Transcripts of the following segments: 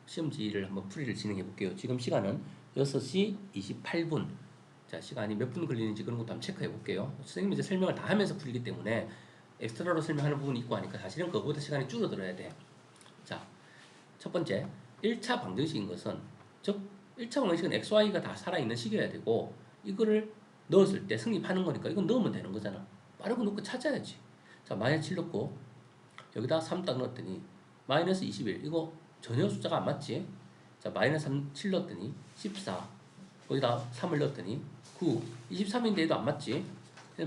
시험지를 한번 풀이를 진행해 볼게요. 지금 시간은 6시 28분. 자, 시간이 몇 분 걸리는지 그런 것도 한번 체크해 볼게요. 선생님이 이제 설명을 다 하면서 풀리기 때문에 엑스트라로 설명하는 부분이 있고 하니까 사실은 그거보다 시간이 줄어들어야 돼. 자, 첫 번째, 1차 방정식인 것은, 즉 1차 방정식은 XY가 다 살아있는 식이어야 되고 이거를 넣었을 때 성립하는 거니까 이건 넣으면 되는 거잖아. 빠르고 넣고 찾아야지. 자, 마이너스 7 넣고 여기다 3 딱 넣었더니 마이너스 21. 이거 전혀 숫자가 안 맞지? 자, 마이너스 3, 7 넣었더니 14. 거기다 3을 넣었더니 9. 23인데 얘도 안 맞지?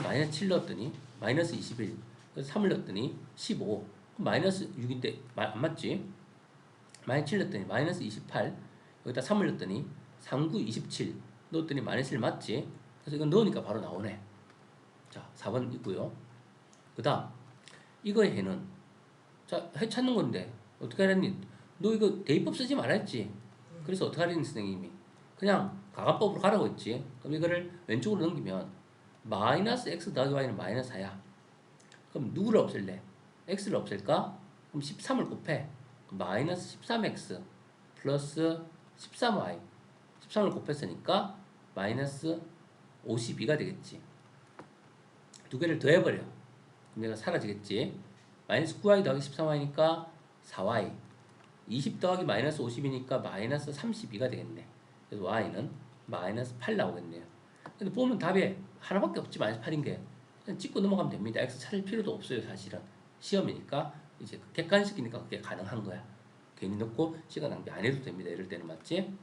마이너스 7 넣었더니 마이너스 21. 그래서 3을 넣었더니 15. 마이너스 6인데 안 맞지? 마이너스 7 넣었더니 마이너스 28. 여기다 3을 넣었더니 39, 27. 넣었더니 마이너스 1 맞지? 그래서 이건 넣으니까 바로 나오네. 자, 4번 있고요. 그 다음 이거의 해는, 자, 해 찾는 건데 어떻게 하랬니? 너 이거 대입법 쓰지 말았지? 그래서 어떻게 하랬니 선생님이? 그냥 가간법으로 가라고 했지. 그럼 이거를 왼쪽으로 넘기면 마이너스 x 더하기 y는 마이너스 4야. 그럼 누구를 없앨래? x를 없앨까? 그럼 13을 곱해. 마이너스 13x 플러스 13y. 13을 곱했으니까 마이너스 52가 되겠지. 두 개를 더해버려. 그럼 얘가 사라지겠지. 마이너스 9y 더하기 13y니까 4y. 20 더하기 마이너스 50이니까 마이너스 32가 되겠네. 그래서 y는 마이너스 8 나오겠네요. 근데 보면 답이 하나밖에 없지. 마이너스 8인 게. 그냥 찍고 넘어가면 됩니다. x 찾을 필요도 없어요. 사실은 시험이니까 이제 객관식이니까 그게 가능한 거야. 괜히 넣고 시간 낭비 안 해도 됩니다. 이럴 때는. 맞지?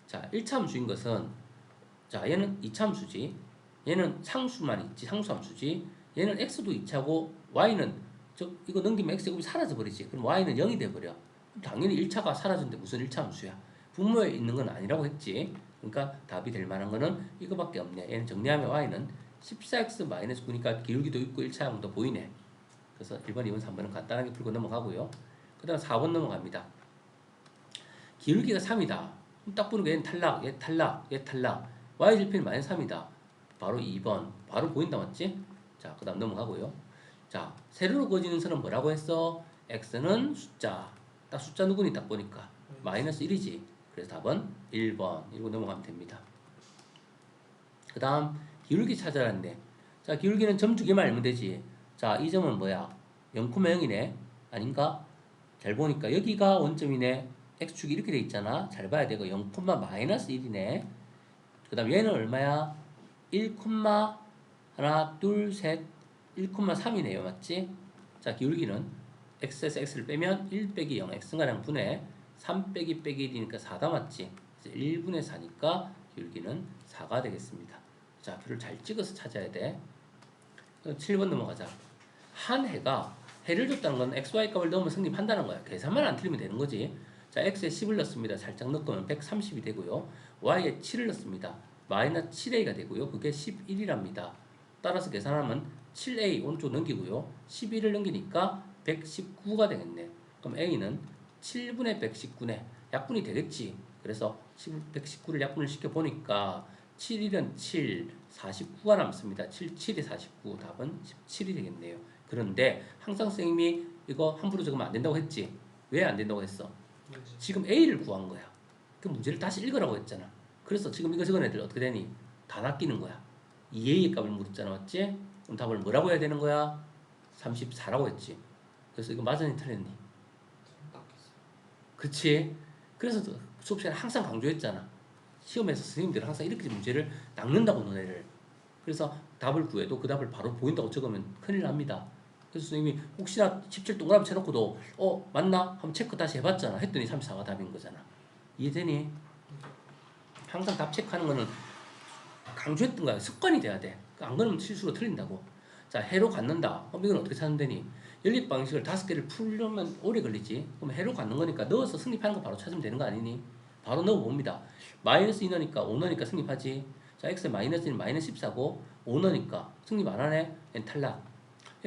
자, 1차 함수인 것은, 자, 얘는 2차 함수지. 얘는 상수만 있지. 상수 함수지. 얘는 x도 2차고 y는, 즉 이거 넘기면 x제곱이 사라져 버리지. 그럼 y는 0이 돼 버려. 당연히 1차가 사라졌는데 무슨 1차 함수야. 분모에 있는 건 아니라고 했지. 그러니까 답이 될 만한 거는 이거밖에 없네. 얘는 정리하면 y는 14x-9니까 기울기도 있고 1차항도 보이네. 그래서 1번, 2번, 3번은 간단하게 풀고 넘어가고요. 그 다음 4번 넘어갑니다. 기울기가 3이다. 딱 보니까 얘는 탈락, 얘 탈락, 얘 탈락. y절편이 마이너스 3이다. 바로 2번. 바로 보인다. 맞지? 자, 그 다음 넘어가고요. 자, 세로로 그어지는 선은 뭐라고 했어? x는 숫자. 딱 숫자 누구니 딱 보니까 마이너스 1이지. 그래서 답은 1번. 이러고 넘어가면 됩니다. 그 다음 기울기 찾아라는데, 자, 기울기는 점 두 개만 알면 되지. 자, 이 점은 뭐야? 0,0이네. 아닌가? 잘 보니까 여기가 원점이네. x축이 이렇게 돼 있잖아. 잘 봐야 되고 0, 마이너스 1이네. 그 다음 얘는 얼마야? 1, 하나, 둘, 셋, 1,3이네요. 맞지? 자, 기울기는 x에서 x를 빼면 1 빼기 0, x가량 분해 3 빼기 1이니까 4다. 맞지? 1분의 4니까 기울기는 4가 되겠습니다. 자, 표를 잘 찍어서 찾아야 돼. 7번 넘어가자. 한 해가, 해를 줬다는 건 xy 값을 넣으면 성립한다는 거야. 계산만 안 틀리면 되는 거지. 자, x에 10을 넣습니다. 살짝 넣으면 130이 되고요. y에 7을 넣습니다. 마이너스 7a가 되고요. 그게 11이랍니다. 따라서 계산하면 7a 오른쪽 넘기고요. 11을 넘기니까 119가 되겠네. 그럼 a는 7분의 119네. 약분이 되겠지. 그래서 119를 약분을 시켜보니까 7일은 7, 49가 남습니다. 7, 7이 49, 답은 17이 되겠네요. 그런데 항상 선생님이 이거 함부로 적으면 안 된다고 했지. 왜 안 된다고 했어? 지금 A를 구한 거야. 그 문제를 다시 읽으라고 했잖아. 그래서 지금 이거 적은 애들 어떻게 되니? 다 낚이는 거야. 2A의 값을 물었잖아. 맞지? 그럼 답을 뭐라고 해야 되는 거야? 34라고 했지. 그래서 이거 맞았니 틀렸니? 그치? 그래서 수업 시간에 항상 강조했잖아. 시험에서 선생님들은 항상 이렇게 문제를 낚는다고 너네를. 그래서 답을 구해도 그 답을 바로 보인다고 적으면 큰일 납니다. 그래서 선생님이 혹시나 17 동그라미 쳐놓고도 맞나? 한번 체크 다시 해봤잖아. 했더니 34가 답인 거잖아. 이해되니? 항상 답 체크하는 거는 강조했던 거야. 습관이 돼야 돼. 안 그러면 실수로 틀린다고. 자, 해로 갖는다. 그럼 이건 어떻게 찾는 데니? 연립 방식을 5개를 풀려면 오래 걸리지. 그럼 해로 갖는 거니까 넣어서 승립하는 거 바로 찾으면 되는 거 아니니? 바로 넣어봅니다. 마이너스 2 넣으니까 5 넣으니까 승립하지. 자, x에 마이너스 1은 마이너스 14고 5 넣으니까 승립 안 하네? 얘는 탈락.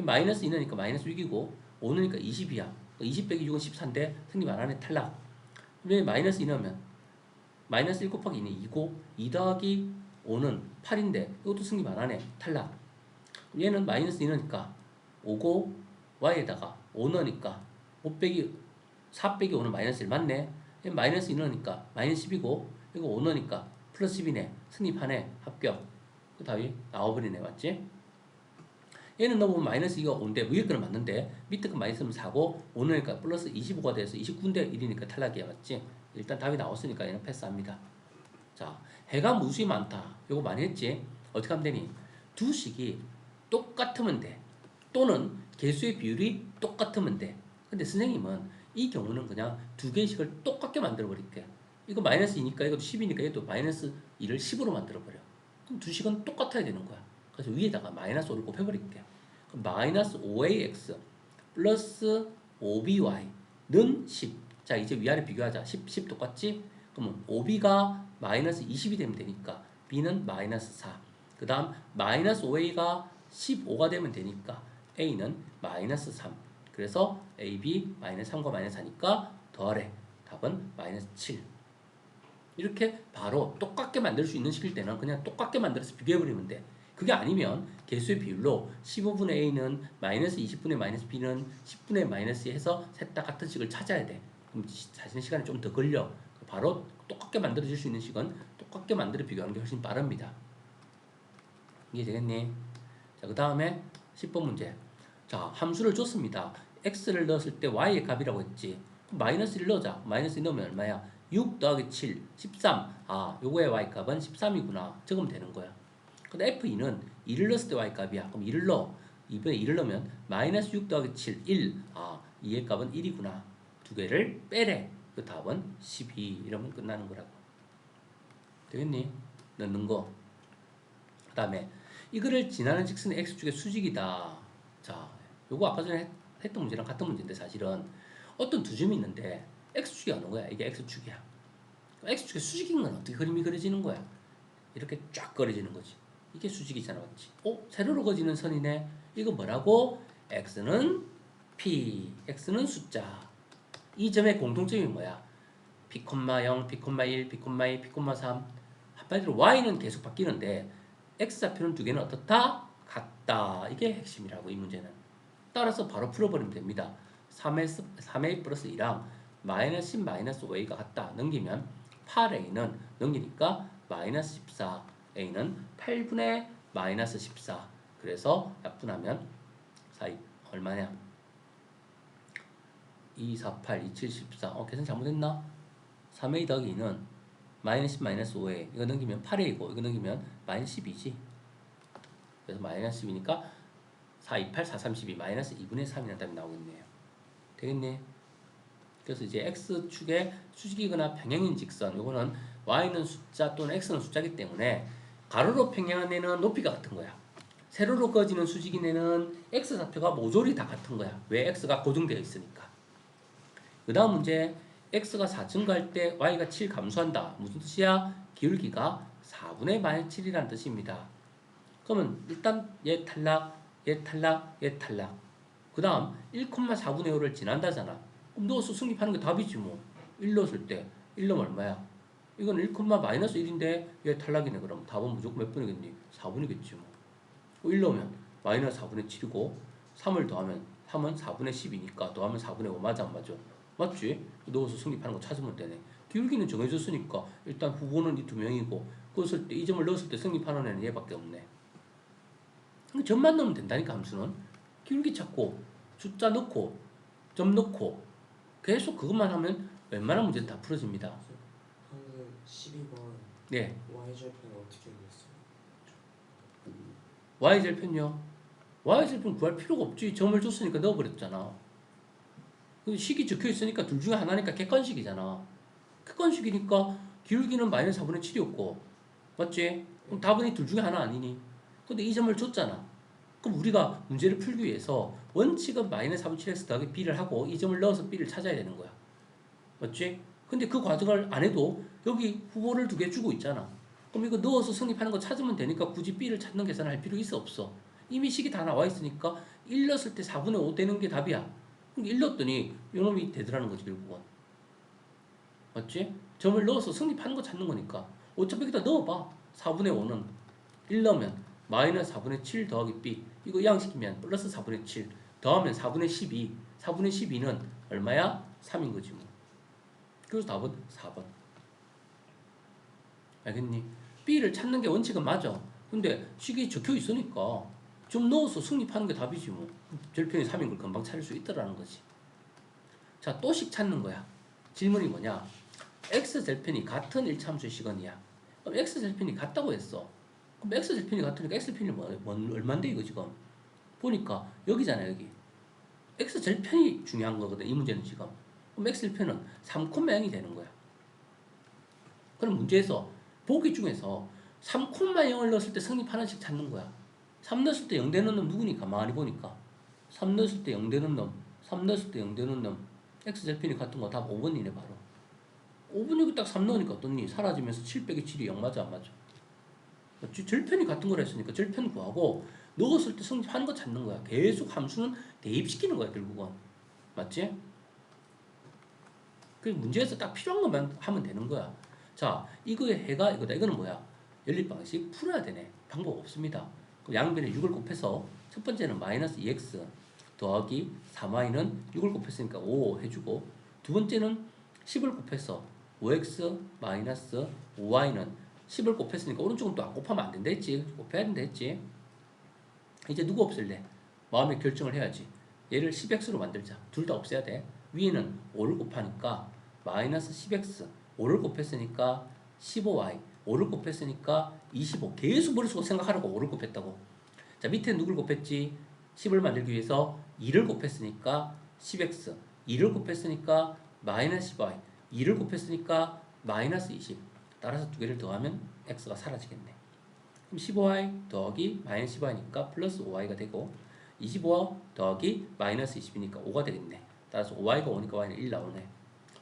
마이너스 2 넣으니까 마이너스 6이고 5 넣으니까 20이야. 20 빼기 6은 14인데 승립 안 하네? 탈락. 왜 마이너스 2 넣으면 마이너스 1 곱하기 2는 2고 2 더하기 5는 8인데 이것도 승립 안 하네? 탈락. 얘는 마이너스 2 넣으니까 5고 y에다가 5 넣으니까 5 빼기 4 빼기 5는 마이너스 1 맞네. 마이너스 2 넣으니까 마이너스 10이고 이거 5 넣으니까 플러스 10이네. 승립하네. 합격. 그 답이 나와버리네. 맞지? 얘는 넣어보면 마이너스 2가 5인데 위에 거는 맞는데 밑에 거 마이너스면 4고 5 넣으니까 플러스 25가 돼서 29인데 1이니까 탈락이야. 맞지? 일단 답이 나왔으니까 얘는 패스합니다. 자, 해가 무수히 많다. 요거 많이 했지? 어떻게 하면 되니? 두 식이 똑같으면 돼. 또는 개수의 비율이 똑같으면 돼. 근데 선생님은 이 경우는 그냥 두 개의 식을 똑같게 만들어 버릴게. 이거 마이너스 2니까 이것도 10이니까 얘도 마이너스 2를 10으로 만들어 버려. 그럼 두 식은 똑같아야 되는 거야. 그래서 위에다가 마이너스 5를 곱해버릴게. 그럼 마이너스 5ax 플러스 5by는 10. 자, 이제 위아래 비교하자. 10 똑같지? 그러면 5b가 마이너스 20이 되면 되니까 b는 마이너스 4. 그 다음 마이너스 5a가 15가 되면 되니까 a는 마이너스 3. 그래서 ab 마이너스 3과 마이너스 4니까 더하래. 답은 마이너스 7. 이렇게 바로 똑같게 만들 수 있는 식일 때는 그냥 똑같게 만들어서 비교해버리면 돼. 그게 아니면 개수의 비율로 15분의 a는 마이너스 20분의 마이너스 b는 10분의 마이너스 해서 셋 다 같은 식을 찾아야 돼. 그럼 사실 시간이 좀 더 걸려. 바로 똑같게 만들어질 수 있는 식은 똑같게 만들어 비교하는 게 훨씬 빠릅니다. 이해되겠니? 자, 그 다음에 10번 문제. 자, 함수를 줬습니다. x를 넣었을 때 y의 값이라고 했지. 마이너스 1 넣자. 마이너스 1 넣으면 얼마야? 6 더하기 7, 13. 아, 요거의 y값은 13이구나. 적으면 되는 거야. 근데 f2는 2를 넣었을 때 y값이야. 그럼 2를 넣어. 이번에 2를 넣으면 마이너스 6 더하기 7, 1. 아, 2의 값은 1이구나. 두 개를 빼래. 그 답은 12. 이러면 끝나는 거라고. 되겠니? 넣는 거. 그 다음에 이거를 지나는 직선의 x축의 수직이다. 자, 요거 아까 전에 했던 문제랑 같은 문제인데 사실은 어떤 두 점이 있는데 x축이 어느 거야? 이게 x축이야. x축의 수직인 건 어떻게 그림이 그려지는 거야? 이렇게 쫙 그려지는 거지. 이게 수직이잖아. 맞지? 세로로 그어지는 선이네. 이거 뭐라고? x는 p, x는 숫자. 이 점의 공통점이 뭐야? p, 0, p, 1, p, 2, p, 3. 한마디로 y는 계속 바뀌는데 x좌표는 두 개는 어떻다? 같다. 이게 핵심이라고 이 문제는. 따라서 바로 풀어버리면 됩니다. 3a 플러스 2랑 마이너스 10 마이너스 5a가 같다. 넘기면 8a는 넘기니까 마이너스 14. a는 8분의 마이너스 14. 그래서 약분하면 4, 얼마냐? 2, 4, 8, 2, 7, 14. 계산 잘못했나? 3a 더하기 2는 마이너스 10 마이너스 5a. 이거 넘기면 8a고 이거 넘기면 마이너스 12지. 그래서 마이너스 10이니까 4, 2, 8, 4, 3, 12 마이너스 2분의 3이라는 답이 나오겠네요. 되겠네? 그래서 이제 x축의 수직이거나 평행인 직선, 요거는 y는 숫자 또는 x는 숫자이기 때문에 가로로 평행한 애는 높이가 같은 거야. 세로로 그어지는 수직인 애는 x좌표가 모조리 다 같은 거야. 왜? x가 고정되어 있으니까. 그 다음 문제, x가 4 증가할 때 y가 7 감소한다. 무슨 뜻이야? 기울기가 4분의 마이너스 7이라는 뜻입니다. 그러면 일단 얘 탈락, 얘 탈락, 얘 탈락. 그 다음 1,4분의 5를 지난다잖아. 그럼 넣어서 승립하는 게 답이지 뭐. 1 넣었을 때 1 넣으면 얼마야? 이건 1, 마이너스 1인데 얘 탈락이네. 그럼 답은 무조건 몇 분이겠니? 4분이겠지 뭐. 1 넣으면 마이너스 4분의 7이고 3을 더하면 3은 4분의 10이니까 더하면 4분의 5 맞아 안 맞아? 맞지? 넣어서 승립하는 거 찾으면 되네. 기울기는 정해졌으니까 일단 후보는 이 두 명이고 그것을 때 이 점을 넣었을 때 승립하는 애는 얘밖에 없네. 점만 넣으면 된다니까 함수는. 기울기 찾고 숫자 넣고 점 넣고 계속 그것만 하면 웬만한 문제는 다 풀어집니다. 방금 12번 네. y절편은 어떻게 구했어요? y절편요? y절편 구할 필요가 없지. 점을 줬으니까 넣어버렸잖아. 식이 적혀 있으니까 둘 중에 하나니까 객관식이잖아. 객관식이니까 기울기는 마이너스 4분의 7이었고 맞지? 그럼 답은 이 둘 중에 하나 아니니? 근데 이 점을 줬잖아. 그럼 우리가 문제를 풀기 위해서 원칙은 마이너스 4분의 7x 더하기 b를 하고 이 점을 넣어서 b를 찾아야 되는 거야. 맞지? 근데 그 과정을 안 해도 여기 후보를 두 개 주고 있잖아. 그럼 이거 넣어서 성립하는 거 찾으면 되니까 굳이 b를 찾는 계산을 할 필요 있어 없어? 이미 식이 다 나와 있으니까 1 넣었을 때 4분의 5 되는 게 답이야. 1 넣었더니 이놈이 되더라는 거지 결국은. 맞지? 점을 넣어서 성립하는 거 찾는 거니까 어차피 여기다 넣어봐. 4분의 5는 1 넣으면 마이너스 4분의 7 더하기 b 이거 양식이면 플러스 4분의 7 더하면 4분의 12 4분의 12는 얼마야? 3인 거지 뭐. 그래서 답은 4번. 알겠니? B를 찾는 게 원칙은 맞아. 근데 식이 적혀 있으니까 좀 넣어서 승립하는 게 답이지 뭐. 절편이 3인 걸 금방 찾을 수 있다라는 거지. 자, 또 식 찾는 거야. 질문이 뭐냐? x절편이 같은 1차함수의 시건이야. 그럼 x절편이 같다고 했어. 그럼 x절편이 같으니까 x편이 얼만데 이거 지금? 보니까 여기잖아 여기. x절편이 중요한 거거든 이 문제는 지금. 그럼 x절편은 3콤마형이 되는 거야. 그럼 문제에서 보기 중에서 3콤마형을 넣었을 때 성립하는 식 찾는 거야. 3 넣었을 때 0 되는 놈 누구니까? 많이 보니까 3 넣었을 때 0 되는 놈, 3 넣었을 때 0 되는 놈, x절편이 같은 거 답 5번이네 바로. 5번 여기 딱 3 넣으니까 어떻니? 사라지면서 7 빼기 7이 0 맞아 안 맞아? 절편이 같은 걸 했으니까 절편 구하고 넣었을 때 성립하는 거 찾는 거야. 계속 함수는 대입시키는 거야 결국은. 맞지? 그 문제에서 딱 필요한 것만 하면 되는 거야. 자, 이거의 해가 이거다. 이거는 뭐야? 연립 방식 풀어야 되네. 방법 없습니다. 양변에 6을 곱해서 첫 번째는 마이너스 2x 더하기 3y는 6을 곱했으니까 5 해주고 두 번째는 10을 곱해서 5x 마이너스 5y는 10을 곱했으니까 오른쪽은 또 안 곱하면 안 된다 했지. 곱해야 된다 했지. 이제 누구 없앨래? 마음의 결정을 해야지. 얘를 10x로 만들자. 둘 다 없애야 돼. 위에는 5를 곱하니까 마이너스 10x 5를 곱했으니까 15y 5를 곱했으니까 25 계속 머릿속으로 생각하라고 5를 곱했다고. 자, 밑에 누굴 곱했지? 10을 만들기 위해서 2를 곱했으니까 10x 2를 곱했으니까 마이너스 10y 2를 곱했으니까 마이너스 20 따라서 두 개를 더하면 x가 사라지겠네. 그럼 15y 더하기 마이너스 10y니까 플러스 5y가 되고 25 더하기 마이너스 20이니까 5가 되겠네. 따라서 5y가 오니까 y는 1 나오네.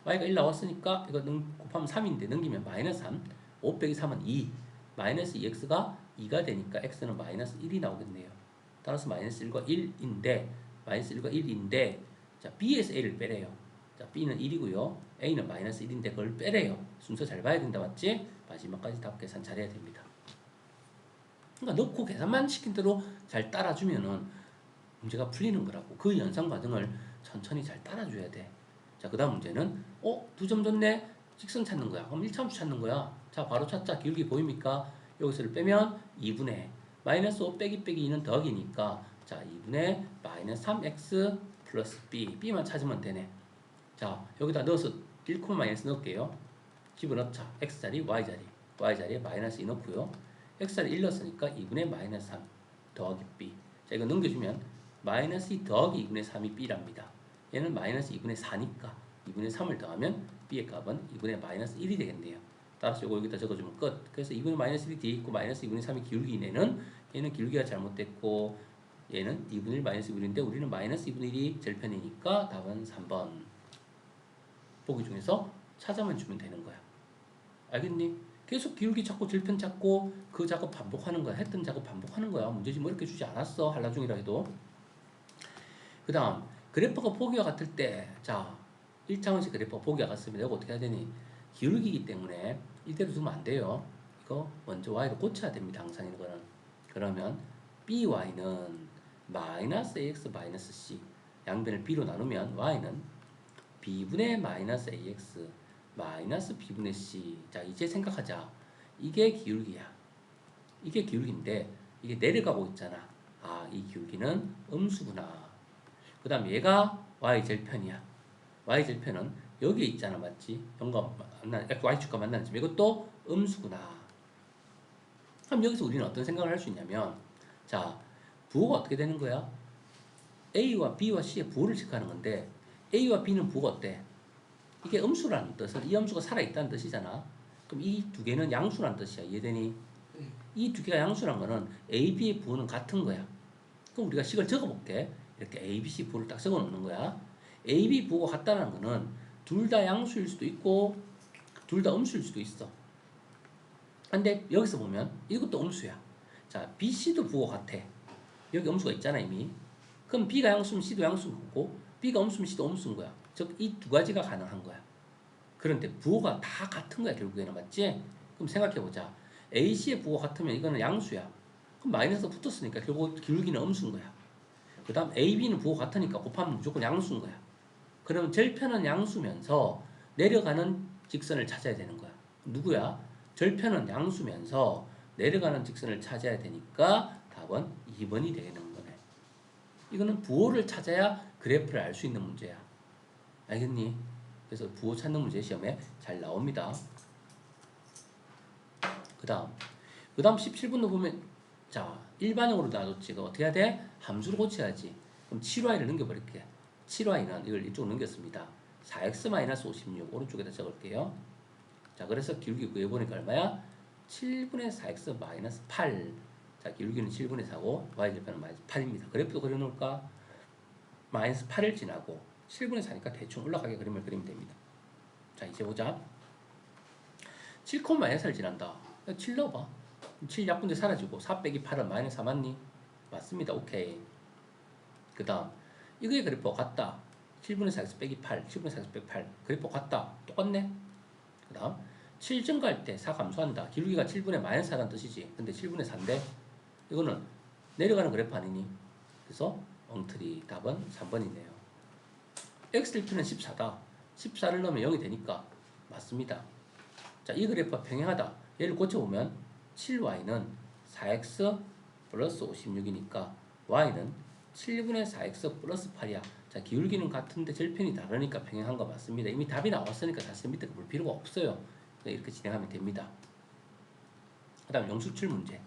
y가 1 나왔으니까 이거 곱하면 3인데 넘기면 마이너스 3 5 빼기 3은 2 마이너스 2x가 2가 되니까 x는 마이너스 1이 나오겠네요. 따라서 마이너스 1과 1인데 마이너스 1과 1인데 자 b에서 a를 빼래요. 자 b는 1이고요. a는 마이너스 1인데 그걸 빼래요. 순서 잘 봐야 된다 맞지? 마지막까지 답 계산 잘해야 됩니다. 그러니까 넣고 계산만 시킨 대로 잘 따라주면은 문제가 풀리는 거라고. 그 연상 과정을 천천히 잘 따라줘야 돼. 자, 그 다음 문제는 2점 줬네? 직선 찾는 거야. 그럼 1차함수 찾는 거야. 자, 바로 찾자. 기울기 보입니까? 여기서를 빼면 2분의 마이너스 5 빼기 2는 더하기니까 자, 2분의 마이너스 3x 플러스 b. b만 찾으면 되네. 자, 여기다 넣어서 1, 마이너스 넣을게요. 집어넣자. x자리, y자리에 마이너스 2 넣고요. x자리 1 넣었으니까 2분의 마이너스 3 더하기 b. 자, 이거 넘겨주면 마이너스 2 더하기 2분의 3이 b랍니다. 얘는 마이너스 2분의 4니까 2분의 3을 더하면 b의 값은 2분의 마이너스 1이 되겠네요. 따라서 이거 여기다 적어주면 끝. 그래서 2분의 마이너스 1이 뒤에 있고 마이너스 2분의 3이 기울기네는 얘는 기울기가 잘못됐고 얘는 2분의 1 마이너스 1인데 우리는 마이너스 2분의 1이 절편이니까 답은 3번. 보기 중에서 찾아만 주면 되는 거야. 알겠니? 계속 기울기 찾고 절편 찾고 그 작업 반복하는 거야. 했던 작업 반복하는 거야. 문제지 뭐 이렇게 주지 않았어. 한라중이라 해도. 그 다음 그래프가 보기와 같을 때 자 1차원식 그래프가 보기와 같으면 이거 어떻게 해야 되니? 기울기이기 때문에 이대로 두면 안 돼요. 이거 먼저 y를 고쳐야 됩니다. 항상 이거는. 그러면 by는 마이너스 ax 마이너스 c 양변을 b로 나누면 y는 b분의 마이너스 ax 마이너스 b분의 c. 자 이제 생각하자. 이게 기울기야. 이게 기울기인데 이게 내려가고 있잖아. 아 이 기울기는 음수구나. 그 다음 얘가 y절편이야. y절편은 여기에 있잖아. 맞지? y축과 만나는 점. 이것도 음수구나. 그럼 여기서 우리는 어떤 생각을 할 수 있냐면 자 부호가 어떻게 되는 거야? a와 b와 c의 부호를 체크하는 건데 a와 b는 부호가 어때? 이게 음수라는 뜻은 이 음수가 살아있다는 뜻이잖아. 그럼 이 두 개는 양수라는 뜻이야. 이해되니? 이 두 개가 양수란 거는 a, b의 부호는 같은 거야. 그럼 우리가 식을 적어볼게. 이렇게 a, b, c 부호를 딱 적어놓는 거야. a, b 부호가 같다는 거는 둘 다 양수일 수도 있고 둘 다 음수일 수도 있어. 근데 여기서 보면 이것도 음수야. 자, b, c도 부호가 같아. 여기 음수가 있잖아 이미. 그럼 b가 양수면 c도 양수인 거고 b가 음수면 c도 음수인 거야. 즉 이 두 가지가 가능한 거야. 그런데 부호가 다 같은 거야 결국에는. 맞지? 그럼 생각해보자. a, c의 부호가 같으면 이거는 양수야. 그럼 마이너스가 붙었으니까 결국 기울기는 음수인 거야. 그 다음 a, b는 부호가 같으니까 곱하면 무조건 양수인 거야. 그러면 절편은 양수면서 내려가는 직선을 찾아야 되는 거야. 누구야? 절편은 양수면서 내려가는 직선을 찾아야 되니까 답은 2번이 되는 거네. 이거는 부호를 찾아야 그래프를 알 수 있는 문제야. 알겠니? 그래서 부호 찾는 문제 시험에 잘 나옵니다. 그 다음 17번도 보면 자 일반형으로 놔뒀지. 어떻게 해야 돼? 함수를 고쳐야지. 그럼 7y를 넘겨버릴게. 7y는 이걸 이쪽으로 넘겼습니다. 4x-56 오른쪽에다 적을게요. 자 그래서 기울기 구해보니까 얼마야? 7분의 4x-8. 자 기울기는 7분의 4고 y절편은 -8입니다. 그래프도 그려놓을까? -8을 지나고 7분의 4니까 대충 올라가게 그림을 그리면 됩니다. 자 이제 보자. 7, -4를 지난다. 7 넣어봐. 7 약분돼 사라지고 4 빼기 8은 -4 맞니? 맞습니다. 오케이. 그 다음 이거의 그래프가 같다. 7분의 4x 빼기 8, 7분의 4x 빼기 8 그래프가 같다. 똑같네. 그 다음 7 증가할 때 4 감소한다. 기울기가 7분의 -4라는 뜻이지. 근데 7분의 4인데 이거는 내려가는 그래프 아니니? 그래서 엉터리 답은 3번이네요. x절편은 14다. 14를 넣으면 0이 되니까 맞습니다. 자, 이 그래프가 평행하다. 얘를 고쳐보면 7y는 4x 플러스 56이니까 y는 7분의 4x 플러스 8이야. 자, 기울기는 같은데 절편이 다르니까 평행한 거 맞습니다. 이미 답이 나왔으니까 사실 밑에 볼 필요가 없어요. 이렇게 진행하면 됩니다. 그 다음 영수출 문제.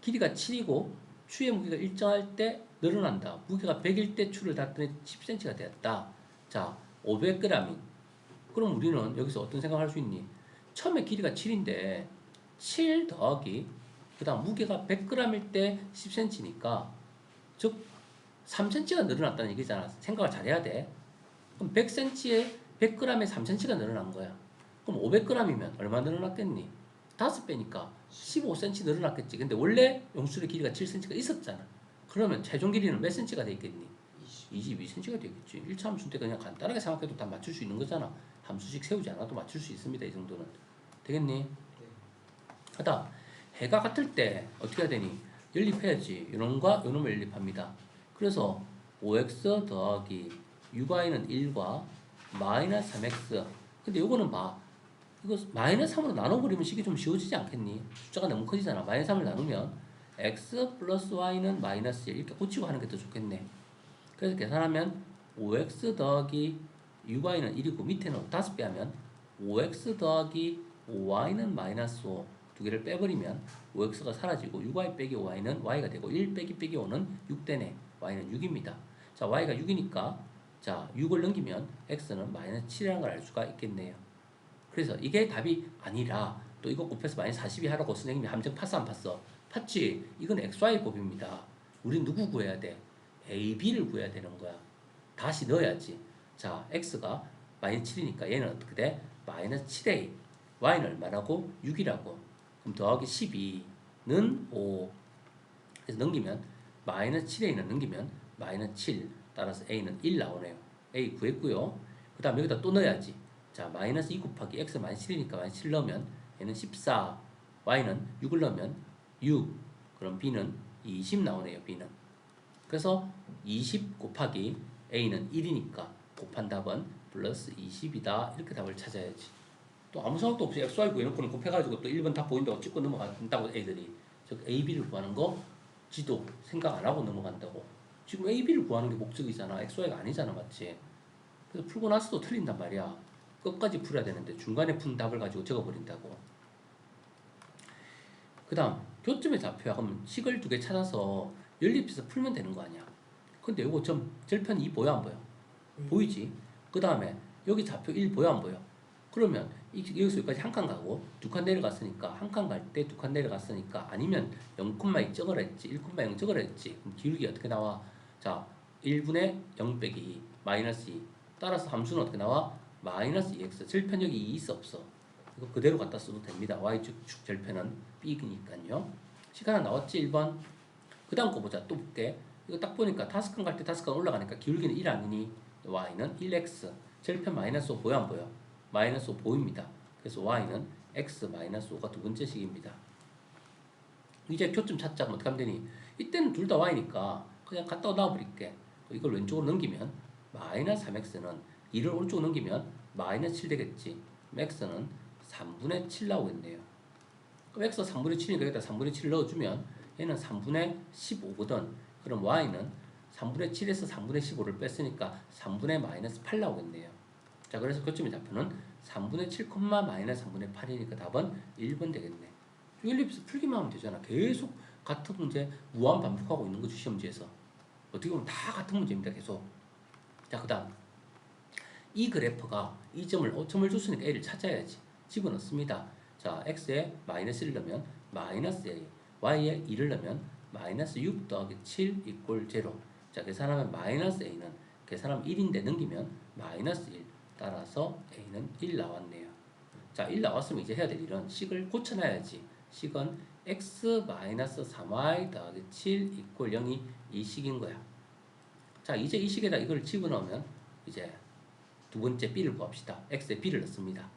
길이가 7이고 추의 무게가 일정할 때 늘어난다. 무게가 100일 때 추를 닿더니 10cm가 되었다. 자, 500g이. 그럼 우리는 여기서 어떤 생각을 할 수 있니? 처음에 길이가 7인데 7 더하기 그 다음 무게가 100g일 때 10cm니까 즉 3cm가 늘어났다는 얘기잖아. 생각을 잘해야 돼. 그럼 100cm에 100g에 3cm가 늘어난 거야. 그럼 500g이면 얼마 늘어났겠니? 5배니까 15cm 늘어났겠지. 근데 원래 용수의 길이가 7cm가 있었잖아. 그러면 최종 길이는 몇 cm가 되겠니? 22cm가 되겠지. 1차 함수 때 그냥 간단하게 생각해도 다 맞출 수 있는 거잖아. 함수식 세우지 않아도 맞출 수 있습니다. 이 정도는. 되겠니? 하다 해가 같을 때 어떻게 해야 되니? 연립해야지. 요놈과 요놈을 연립합니다. 그래서 5x 더하기 6y는 1과 마이너스 3x. 근데 요거는 봐. 이거 마이너스 3으로 나눠버리면 식이 좀 쉬워지지 않겠니? 숫자가 너무 커지잖아. 마이너스 3을 나누면 x 플러스 y는 마이너스 1 이렇게 고치고 하는 게 더 좋겠네. 그래서 계산하면 5x 더하기 6y는 1이고 밑에는 5배 하면 5x 더하기 5y는 마이너스 5 두 개를 빼버리면 5x가 사라지고 6y 빼기 5y는 y가 되고 1 빼기 5는 6 되네. y는 6입니다. 자, y가 6이니까 자 6을 넘기면 x는 마이너스 7이라는 걸 알 수가 있겠네요. 그래서 이게 답이 아니라 또 이거 곱해서 마이너스 40이 하라고 선생님이 함정 팠어 안 팠어? 팠지? 이건 xy 곱입니다. 우린 누구 구해야 돼? AB를 구해야 되는 거야. 다시 넣어야지. 자, x가 마이너스 7이니까 얘는 어떻게 돼? 마이너스 7a. y는 얼마라고? 6이라고. 그럼 더하기 12는 5. 그래서 넘기면 마이너스 7a는 넘기면 마이너스 7. 따라서 a는 1 나오네요. a 구했고요. 그 다음 여기다 또 넣어야지. 자, 마이너스 2 곱하기 x 마이너스 7이니까 마이너스 7 넣으면 얘는 14. y는 6을 넣으면 6. 그럼 b는 20 나오네요. b는. 그래서 20 곱하기 a는 1이니까 곱한 답은 플러스 20이다. 이렇게 답을 찾아야지. 또 아무 생각도 없이 xy 구해놓고는 곱해가지고 또 1번 답 보인다고 찍고 넘어간다고 애들이. 즉 ab를 구하는 거 지도 생각 안 하고 넘어간다고. 지금 ab를 구하는 게 목적이잖아. xy가 아니잖아. 맞지? 그래서 풀고 나서도 틀린단 말이야. 끝까지 풀어야 되는데 중간에 푼 답을 가지고 적어버린다고. 그 다음 교점의 좌표야. 그럼 식을 두 개 찾아서 연립해서 풀면 되는 거 아니야. 근데 요거 절편 2 보여 안 보여? 보이지? 그 다음에 여기 좌표 1 보여 안 보여? 그러면 여기서 여기까지 한 칸 가고 두 칸 내려갔으니까 한 칸 갈 때 두 칸 내려갔으니까 아니면 0,2 적으라 했지 1,0 적으라 했지. 그럼 기울기 어떻게 나와? 자 1분의 0 빼기 2 마이너스 2 따라서 함수는 어떻게 나와? 마이너스 2x. 절편력이 2 있어 없어? 이거 그대로 갖다 써도 됩니다. y축 절편은 b니까요. 식 하나 나왔지 1번. 그 다음 거 보자. 또 볼게. 이거 딱 보니까 5칸 갈 때 5칸 올라가니까 기울기는 1 아니니? y는 1x. 절편 마이너스 5 보여 안 보여? 마이너스 5 보입니다. 그래서 y는 x 마이너스 5가 두 번째 식입니다. 이제 교점 찾자. 그럼 어떻게 하면 되니? 이때는 둘 다 y니까 그냥 갖다 놔버릴게. 이걸 왼쪽으로 넘기면 마이너스 3x는 2를 오른쪽으로 넘기면 마이너스 7 되겠지. 그럼 x는 3분의 7 나오겠네요. 그럼 x가 3분의 7이니까 여기다 3분의 7을 넣어주면 얘는 3분의 15거든. 그럼 y는 3분의 7에서 3분의 15를 뺐으니까 3분의 마이너스 8 나오겠네요. 자, 그래서 교점의 좌표는 3분의 7, 마이너스 3분의 8이니까 답은 1번 되겠네. 일립스 풀기만 하면 되잖아. 계속 같은 문제 무한 반복하고 있는 거죠, 시험지에서. 어떻게 보면 다 같은 문제입니다, 계속. 자, 그 다음 이 그래프가 이 점을 5점을 줬으니까 a를 찾아야지. 집어넣습니다. 자, x에 마이너스 1을 넣으면 마이너스 a, y에 2를 넣으면 마이너스 6 더하기 7 이꼴 0. 자, 계산하면 마이너스 a는 계산하면 1인데 넘기면 마이너스 1. 따라서 a는 1 나왔네요. 자, 1 나왔으면 이제 해야 될 일은 식을 고쳐놔야지. 식은 x 마이너스 3y 더하기 7 이꼴 0이 이 식인 거야. 자, 이제 이 식에다 이걸 집어넣으면 이제 두 번째 b를 구합시다. x에 b를 넣습니다.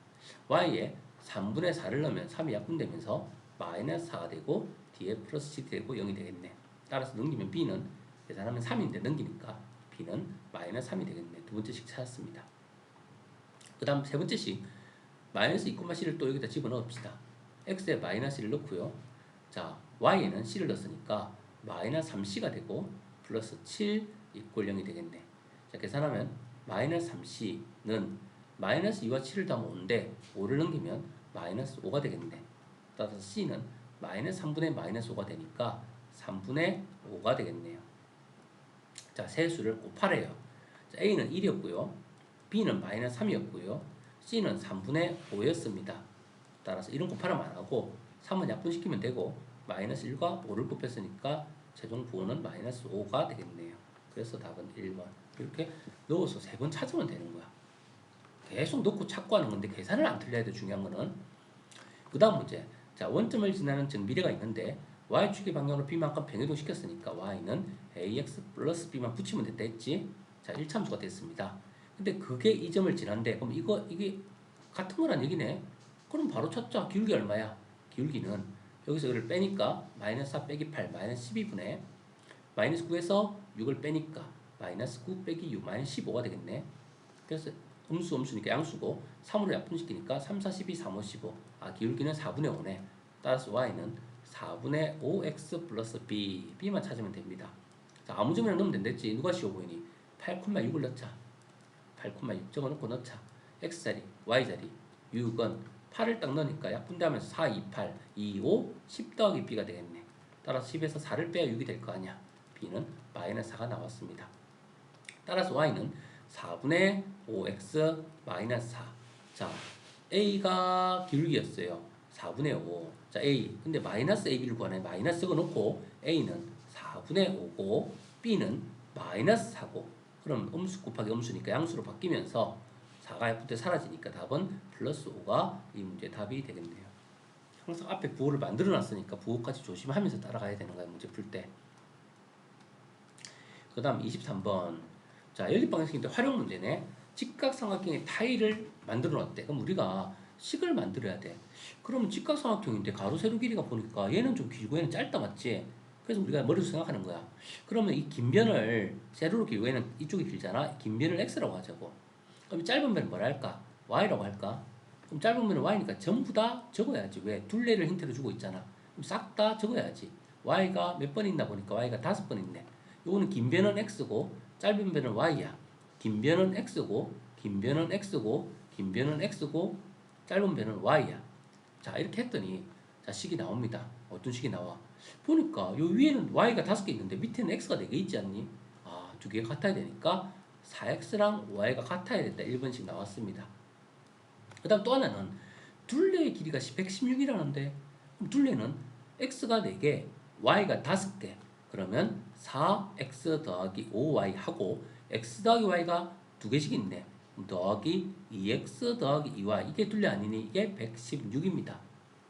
y에 3분의 4를 넣으면 3이 약분되면서 마이너스 4가 되고 뒤에 플러스 7이 되고 0이 되겠네. 따라서 넘기면 b는 계산하면 3인데 넘기니까 b는 마이너스 3이 되겠네. 두 번째 식 찾았습니다. 그 다음 세 번째 식 마이너스 2,c를 또 여기다 집어넣읍시다. x에 마이너스 1을 넣고요. 자, y에는 c를 넣었으니까 마이너스 3c가 되고 플러스 7 이꼴 0이 되겠네. 자, 계산하면 마이너스 3c는 마이너스 2와 7을 더하면 5인데 5를 넘기면 마이너스 5가 되겠네. 따라서 c는 마이너스 3분의 마이너스 5가 되니까 3분의 5가 되겠네요. 자, 세 수를 곱하래요. 자, a는 1이었고요. b는 마이너스 3이었고요. c는 3분의 5였습니다. 따라서 이런 곱하면 안 하고 3은 약분시키면 되고 마이너스 1과 5를 곱했으니까 최종 부호는 마이너스 5가 되겠네요. 그래서 답은 1번. 이렇게 넣어서 3번 찾으면 되는 거야. 계속 넣고 찾고 하는 건데 계산을 안 틀려야 돼. 중요한 거는. 그 다음 문제. 자, 원점을 지나는 정미래가 있는데 y축의 방향으로 b만큼 병해동 시켰으니까 y는 ax 플러스 b만 붙이면 됐다 했지. 자, 1참수가 됐습니다. 근데 그게 이 점을 지난데 그럼 이게 같은 거란 얘기네. 그럼 바로 찾자. 기울기 얼마야? 기울기는 여기서 이걸 빼니까 마이너스 4 빼기 8 마이너스 12분의 마이너스 9에서 6을 빼니까 마이너스 9 빼기 6 마이너스 15가 되겠네. 그래서 음수니까 양수고 3으로 약분시키니까 3, 4, 12, 3, 5, 15. 아, 기울기는 4분의 5네. 따라서 y는 4분의 5x 플러스 b. b만 찾으면 됩니다. 자, 아무 점이나 넣으면 된댔지. 누가 쉬워 보이니? 8,6을 넣자. 8,6 적어놓고 넣자. x자리, y자리. 6은 8을 딱 넣으니까 약분되면서 4, 2, 8, 2, 5, 10 더하기 b가 되겠네. 따라서 10에서 4를 빼야 6이 될 거 아니야. b는 마이너스 4가 나왔습니다. 따라서 y는 4분의 5x 마이너스 4. 자, a가 기울기였어요. 4분의 5. 자, a. 근데 마이너스 ab를 구하네. 마이너스 넣어놓고 a는 4분의 5고 b는 마이너스 4고 그럼 음수 곱하기 음수니까 양수로 바뀌면서 4가 약분돼 사라지니까 답은 플러스 5가 이 문제의 답이 되겠네요. 항상 앞에 부호를 만들어 놨으니까 부호까지 조심하면서 따라가야 되는 거야, 문제 풀 때. 그 다음 23번. 자, 연립방정식인데 활용 문제네. 직각삼각형의 타일을 만들어 놨대. 그럼 우리가 식을 만들어야 돼. 그러면 직각삼각형인데 가로 세로 길이가 보니까 얘는 좀 길고 얘는 짧다, 맞지? 그래서 우리가 머리로 생각하는 거야. 그러면 이 긴 변을 세로로 길고 얘는 이쪽이 길잖아. 긴 변을 x라고 하자고. 그럼 짧은 변은 뭐라 할까? y라고 할까? 그럼 짧은 변은 y니까 전부 다 적어야지. 왜? 둘레를 힌트로 주고 있잖아. 그럼 싹 다 적어야지. y가 몇 번 있나 보니까 y가 5번 있네. 요거는 긴 변은 x고 짧은 변은 y야. 긴 변은 x고 긴 변은 x고 긴 변은 x고 짧은 변은 y야. 자, 이렇게 했더니 자, 식이 나옵니다. 어떤 식이 나와? 보니까 요 위에는 y가 5개 있는데 밑에는 x가 4개 있지 않니? 아, 두 개가 같아야 되니까 4x랑 5y가 같아야 된다. 1번씩 나왔습니다. 그 다음 또 하나는 둘레의 길이가 116이라는데 그럼 둘레는 x가 4개, y가 5개. 그러면 4x 더하기 5y 하고 x 더하기 y가 2개씩 있네. 더하기 2x 더하기 2y. 이게 둘레 아니니? 이게 116입니다.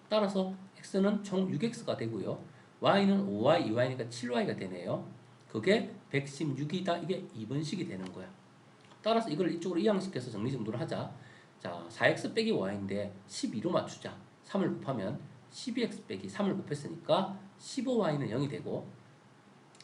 따라서 x는 총 6x가 되고요. y는 5y, 2y니까 7y가 되네요. 그게 116이다. 이게 2번식이 되는 거야. 따라서 이걸 이쪽으로 이항시켜서 정리정돈을 하자. 자, 4x 빼기 y인데 12로 맞추자. 3을 곱하면 12x 빼기 3을 곱했으니까 15y는 0이 되고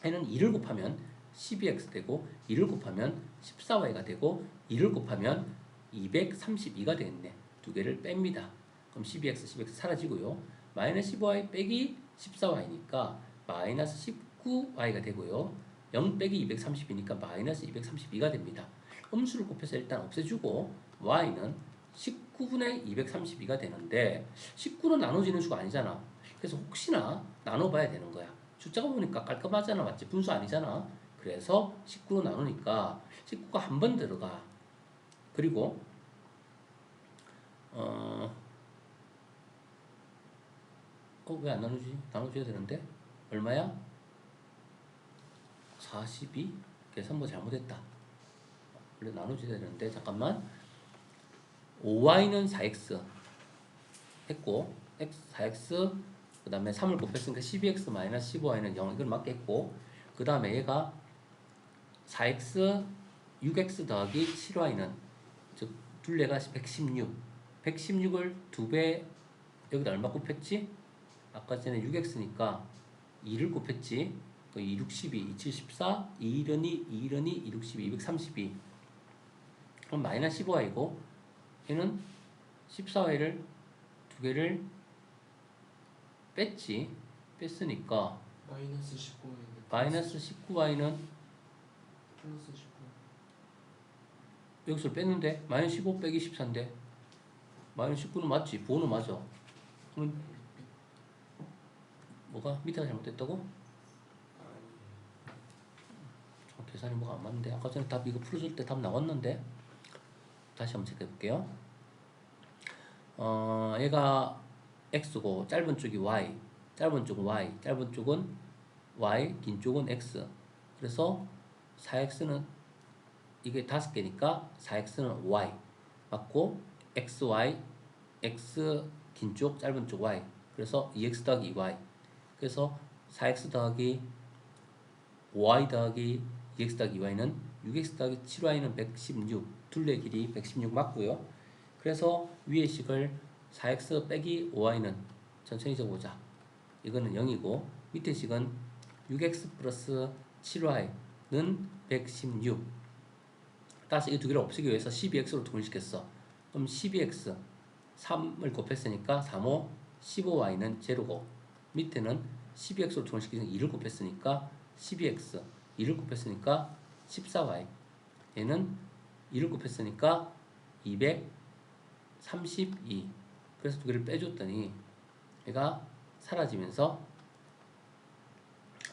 얘는 2를 곱하면 12x 되고 2를 곱하면 14y가 되고 2를 곱하면 232가 되겠네. 두 개를 뺍니다. 그럼 12x, 12x 사라지고요. 마이너스 15y 빼기 14y니까 마이너스 19y가 되고요. 0 빼기 230이니까 마이너스 232가 됩니다. 음수를 곱해서 일단 없애주고 y는 19분의 232가 되는데 19는 나눠지는 수가 아니잖아. 그래서 혹시나 나눠봐야 되는 거야. 숫자가 보니까 깔끔하잖아. 맞지? 분수 아니잖아. 그래서 19로 나누니까 19가 한 번 들어가. 그리고 왜 안 나누지? 나눠줘야 되는데 얼마야? 42? 계산부 잘못했다. 원래 나눠줘야 되는데 잠깐만. 5y는 4x 했고 4x 그 다음에 3을 곱했으니까 12x 마이너스 15y는 0 이걸 맞겠고 그 다음에 얘가 4x 6x 더하기 7y는 즉 둘레가 116 116을 2배 여기다 얼마 곱했지? 아까 전에 6x니까 2를 곱했지. 2, 6, 12, 2, 7, 14, 2, 1은 2, 2, 1은 2, 2, 6, 12, 232. 그럼 마이너스 15y고 얘는 14y를 두 개를 뺐지. 뺐으니까 마이너스 19y는 마이너스 19y는 플러스 19. 여기서 뺐는데 마이너스 15 빼기 14인데 마이너스 19는 맞지? 부호는 맞아. 그러면 뭐가? 밑에가 잘못됐다고? 계산이 뭐가 안 맞는데 아까 전에 답 이거 풀어줄 때 답 나왔는데 다시 한번 체크해 볼게요. 얘가 x고 짧은 쪽이 y, 짧은 쪽은 y, 짧은 쪽은 y, 긴 쪽은 x. 그래서 4x는 이게 5개니까 4x는 y 맞고 xy, x 긴 쪽, 짧은 쪽 y. 그래서 2x 더하기 2y. 그래서 4x 더하기 5y 더하기 2x 더하기 2y는 6x 더하기 7y는 116. 둘레 길이 116 맞고요. 그래서 위의 식을 4x 빼기 5y는 천천히 적어보자. 이거는 0이고 밑에 식은 6x 플러스 7y는 116. 따라서 이 두 개를 없애기 위해서 12x로 통일시켰어. 그럼 12x 3을 곱했으니까 3호 15y는 제로고 밑에는 12x로 통일시키면 2를 곱했으니까 12x 2를 곱했으니까 14y 얘는 2를 곱했으니까 232. 그래서 두 개를 빼줬더니 얘가 사라지면서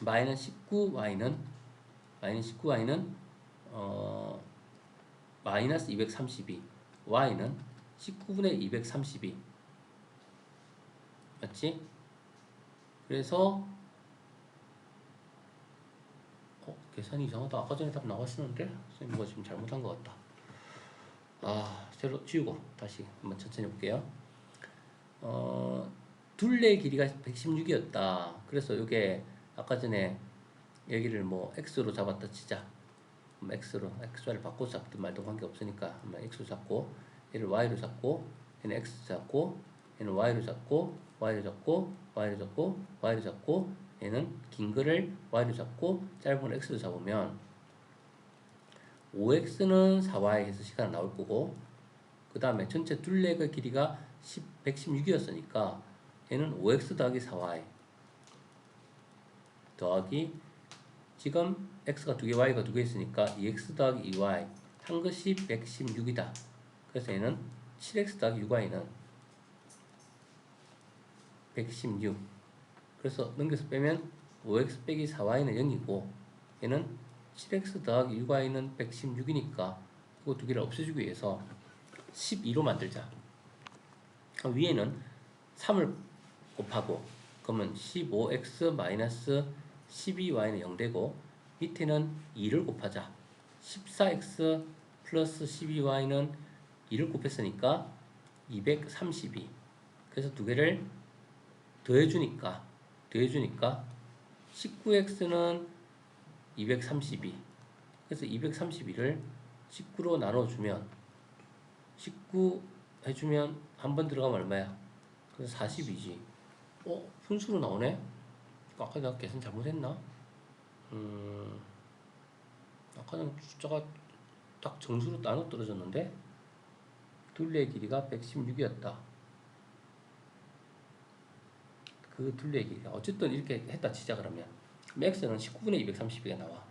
마이너스 19y는 마이너스 232 y는 19분의 232 맞지? 그래서 계산이 이상하다. 아까 전에 답 나왔었는데 선생님 뭐가 지금 잘못한 것 같다. 새로 지우고 다시 한번 천천히 볼게요. 둘레 길이가 116이었다. 그래서 이게 아까 전에 여기를 뭐 x로 잡았다 치자. x를 바꿔서 잡든 말든 관계없으니까 한번 x로 잡고 얘를 y로 잡고 얘는 x 잡고 얘는 y로 잡고 y로 잡고 y로 잡고 y로 잡고 얘는 긴 거를 y로 잡고 짧은 걸 x로 잡으면 5x는 4y 해서 시간 나올 거고 그 다음에 전체 둘레의 길이가 116이었으니까 얘는 5x 더하기 4y 더하기 지금 x가 2개 y가 2개 있으니까 2x 더하기 2y 한 것이 116이다. 그래서 얘는 7x 더하기 6y는 116. 그래서 넘겨서 빼면 5x 빼기 4y는 0이고 얘는 7x 더하기 6y는 116이니까 이거 두 개를 없애주기 위해서 12로 만들자. 위에는 3을 곱하고 그러면 15x 마이너스 12y는 0 되고 밑에는 2를 곱하자. 14x 플러스 12y는 2를 곱했으니까 232. 그래서 두 개를 더해주니까 19x는 232. 그래서 232를 19로 나눠주면 19 해주면 한 번 들어가면 얼마야? 그래서 40이지. 분수로 나오네? 아까 내가 계산 잘못했나? 아까는 숫자가 딱 정수로 나눠 떨어졌는데 둘레의 길이가 116이었다. 그 둘레의 길이가 어쨌든 이렇게 했다 치자. 그러면 x는 19분의 230이가 나와.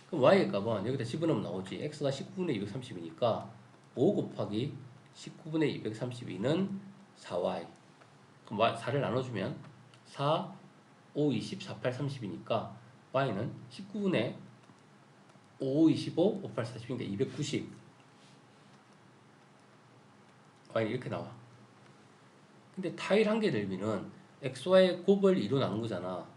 그럼 y의 값은 여기다 집어넣으면 나오지. x가 19분의 230이니까 5 곱하기 19분의 232는 4y. 그럼 4를 나눠주면 4, 5, 20, 48, 30이니까 y는 19분의 5, 25, 5, 8, 40이니까 290. y는 이렇게 나와. 근데 타일 한 개 넓이는 xy의 곱을 2로 나눈 거잖아.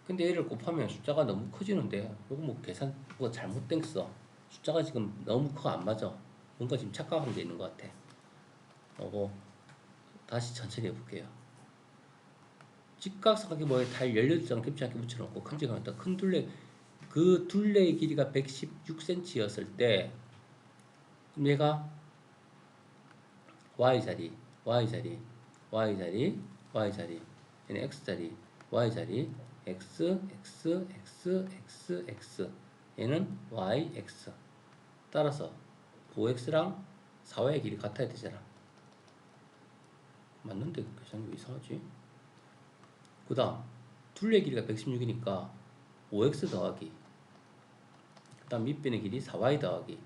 근데 얘를 곱하면 숫자가 너무 커지는데 이거 뭐 계산부가 잘못됐어. 숫자가 지금 너무 커 안 맞아. 뭔가 지금 착각한 게 있는 것 같아. 이거 다시 천천히 해볼게요. 직각삼각형 모양의 타일 18장 겹지 않게 붙여놓고 큼직하면 큰 둘레, 그 둘레의 길이가 116cm였을 때 그럼 얘가 y자리, y자리, y자리, y자리, 얘는 x자리, y자리, x, x, x, x, x, 얘는 y, x. 따라서 5x랑 4y의 길이 같아야 되잖아. 맞는데 계산이 왜 이상하지? 그 다음 둘레 길이가 116이니까 5x 더하기, 그 다음 밑변의 길이 4y 더하기,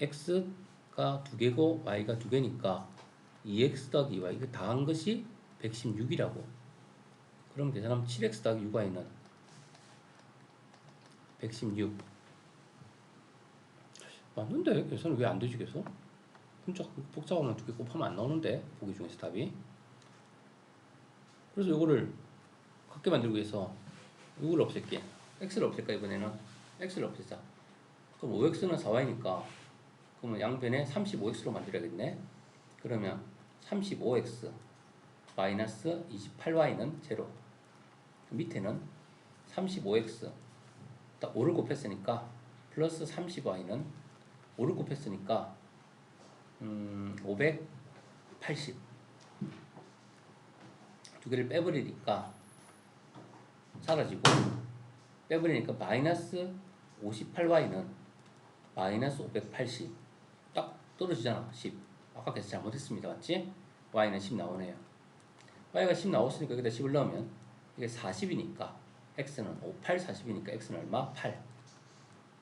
x가 2개고 y가 2개니까 2x 더하기 2y 이거 다 한 것이 116이라고. 그럼 계산하면 7x 더하기 6y는 116. 맞는데 계산이 왜 안 되지 계속? 혼자 복잡하면 2개 곱하면 안 나오는데 보기 중에서 답이. 그래서 이거를 같게 만들기 위해서 이걸 없앨게. x를 없앨까 이번에는? x를 없애자. 그럼 5x는 4y니까 그러면 양변에 35x로 만들어야겠네. 그러면 35x 마이너스 28y는 제로. 밑에는 35x 딱 5를 곱했으니까 플러스 30y는 5를 곱했으니까 580. 두 개를 빼버리니까 사라지고, 빼버리니까 마이너스 58y는 마이너스 580. 딱 떨어지잖아. 10. 아까 계산 잘못했습니다. 맞지? y는 10 나오네요. y가 10 나왔으니까 여기다 10을 넣으면 이게 40이니까 x는 58, 40이니까 x는 얼마? 8.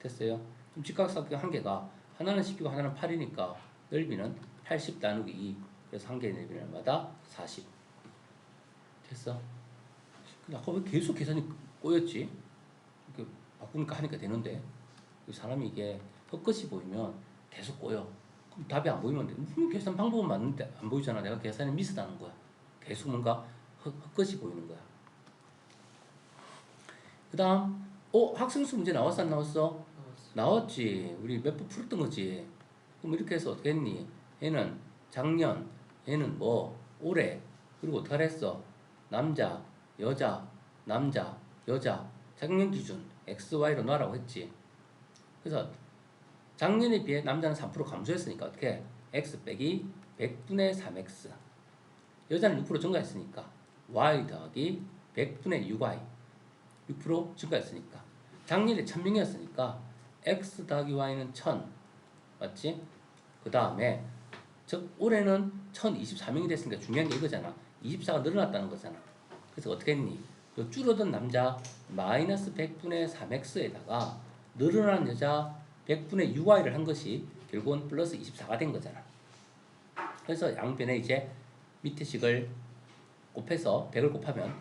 됐어요? 그럼 직각삼각형 한 개가 하나는 10이고 하나는 8이니까 넓이는 80 나누기 2. 그래서 한 개의 넓이는 얼마다? 40. 됐어? 근데 아까 왜 계속 계산이 꼬였지? 이렇게 바꾸니까 하니까 되는데 사람이 이게 헛것이 보이면 계속 꼬여. 그럼 답이 안 보이면 돼. 계산 방법은 맞는데 안 보이잖아. 내가 계산에 미스다는 거야. 계속 뭔가 헛것이 보이는 거야. 그 다음 학생수 문제 나왔어 안 나왔어? 나왔지. 우리 몇 번 풀었던 거지. 그럼 이렇게 해서 어떻게 했니? 얘는 작년, 얘는 뭐 올해, 그리고 어떻게 했어? 남자, 여자, 남자, 여자, 작년 기준 x, y로 놔라고 했지. 그래서 작년에 비해 남자는 3% 감소했으니까 어떻게? x 빼기 100분의 3x. 여자는 6% 증가했으니까 y 더하기 100분의 6y. 6% 증가했으니까. 작년에 1000명이었으니까 x 더하기 y는 1000. 맞지? 그 다음에 즉 올해는 1024명이 됐으니까 중요한 게 이거잖아. 24가 늘어났다는 거잖아. 그래서 어떻게 했니? 요 줄어든 남자 마이너스 100분의 3x에다가 늘어난 여자 100분의 6y를 한 것이 결국은 플러스 24가 된 거잖아. 그래서 양변에 이제 밑에 식을 곱해서 100을 곱하면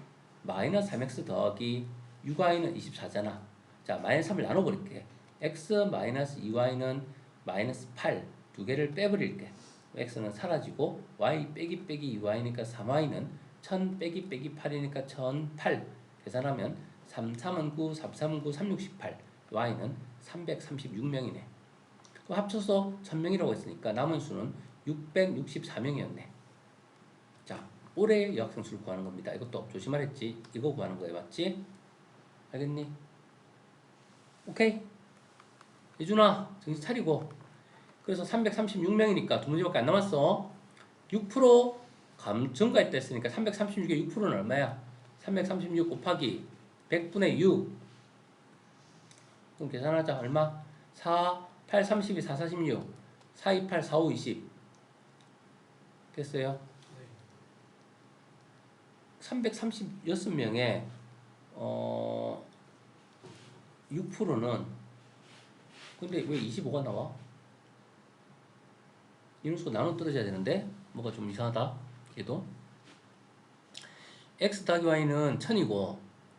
마이너스 3x 더하기 6y는 24잖아. 자, 마이너스 3을 나눠버릴게. x 마이너스 2y는 마이너스 8. 두 개를 빼버릴게. x는 사라지고 y 빼기 빼기 2y니까 3y는 1000 빼기 빼기 8이니까 1008. 계산하면 3, 3은 9, 3, 3은 9, 3, 6, 18. y는 336명이네. 그럼 합쳐서 1000명이라고 했으니까 남은 수는 664명이었네. 자, 올해 여학생 수를 구하는 겁니다. 이것도 조심하랬지. 이거 구하는 거예요. 맞지? 알겠니? 오케이? 예준아, 정신 차리고. 그래서 336명이니까 두 문제밖에 안 남았어. 6% 증가했다 했으니까 336에 6%는 얼마야? 336 곱하기 100분의 6. 그럼 계산하자. 얼마? 4, 8, 32, 4, 46. 4, 2, 8, 4, 5, 20. 됐어요? 네. 336명에 6%는 근데 왜 25가 나와? 인수가 나눠 떨어져야 되는데 뭐가 좀 이상하다. 얘도 x 더하기 y는 1000이고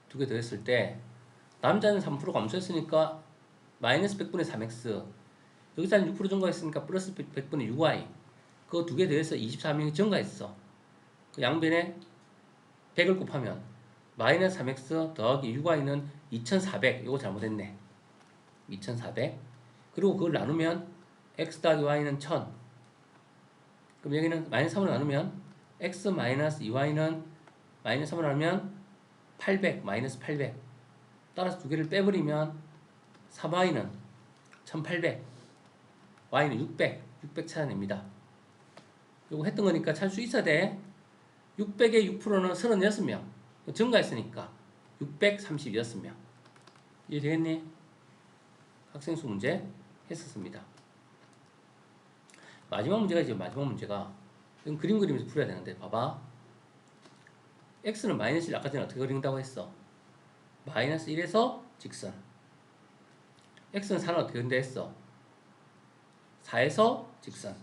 두 개 더했을 때 남자는 3% 감소했으니까 마이너스 100분의 3x, 여기서는 6% 증가했으니까 플러스 100분의 6y, 그거 두 개 더해서 24명이 증가했어. 그 양변에 100을 곱하면 마이너스 3x 더하기 6y는 2400. 이거 잘못했네. 2400. 그리고 그걸 나누면 x 더하기 y는 1000. 그럼 여기는 마이너스 3으로 나누면 x 마이너스 2y는 마이너스 3으로 나누면 800 마이너스 800. 따라서 두 개를 빼버리면 3y는 1800, y는 600 찾아냅니다. 요거 했던 거니까 찾을 수 있어야 돼. 600의 6%는 36명. 증가했으니까 636명. 이해되겠니? 학생수 문제 했었습니다. 마지막 문제가 이제 마지막 문제가 이건 그림 그리면서 풀어야 되는데 봐봐. x는 마이너스 1, 아까 전에 어떻게 그린다고 했어? 마이너스 1에서 직선. x는 4는 어떻게 그린다 했어? 4에서 직선.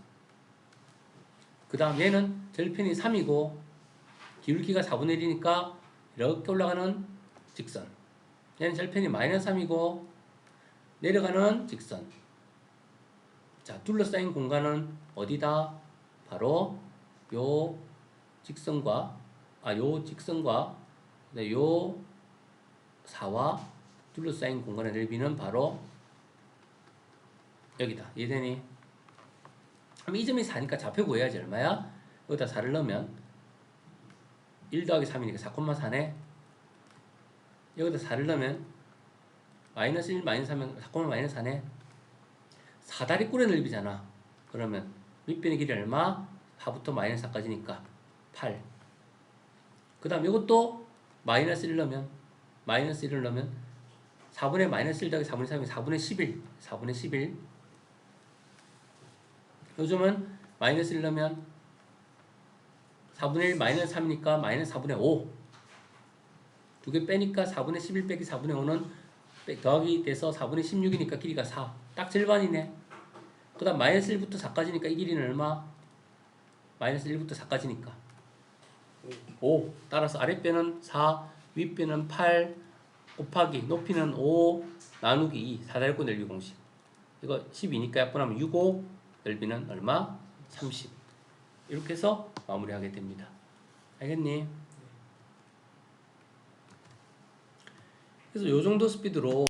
그 다음 얘는 절편이 3이고 기울기가 4분의 1이니까 이렇게 올라가는 직선. 얘는 절편이 마이너스 3이고 내려가는 직선. 자, 둘러싸인 공간은 어디다? 바로 요 직선과 요 4와 둘러싸인 공간의 넓이는 바로 여기다. 이해되니? 그럼 이 점이 4니까 좌표 구해야지. 얼마야? 여기다 4를 넣으면 1 더하기 3이니까 4,4네. 여기다 4를 넣으면 마이너스 1 마이너스 3은 4, 마이너스 4네. 4다리꼴의 넓이잖아. 그러면 밑변의 길이 얼마? 4부터 마이너스 4까지니까 8. 그 다음 이것도 마이너스 1 넣으면 마이너스 1을 넣으면 4분의 마이너스 1 더하기 4분의 3이 4분의 11. 4분의 11. 요즘은 마이너스 1 넣으면 4분의 1 마이너스 3이니까 마이너스 4분의 5. 두 개 빼니까 4분의 11 빼기 4분의 5는 더하기 돼서 4분의 16이니까 길이가 4. 딱 절반이네. 그 다음 마이너스 1부터 4까지니까 이 길이는 얼마? 마이너스 1부터 4까지니까 5. 따라서 아랫배는 4, 윗배는 8 곱하기 높이는 5 나누기 2. 4다리꼴 넓이 공식. 이거 12니까 약분하면 6, 5 넓이는 얼마? 30. 이렇게 해서 마무리하게 됩니다. 알겠니? 그래서 요 정도 스피드로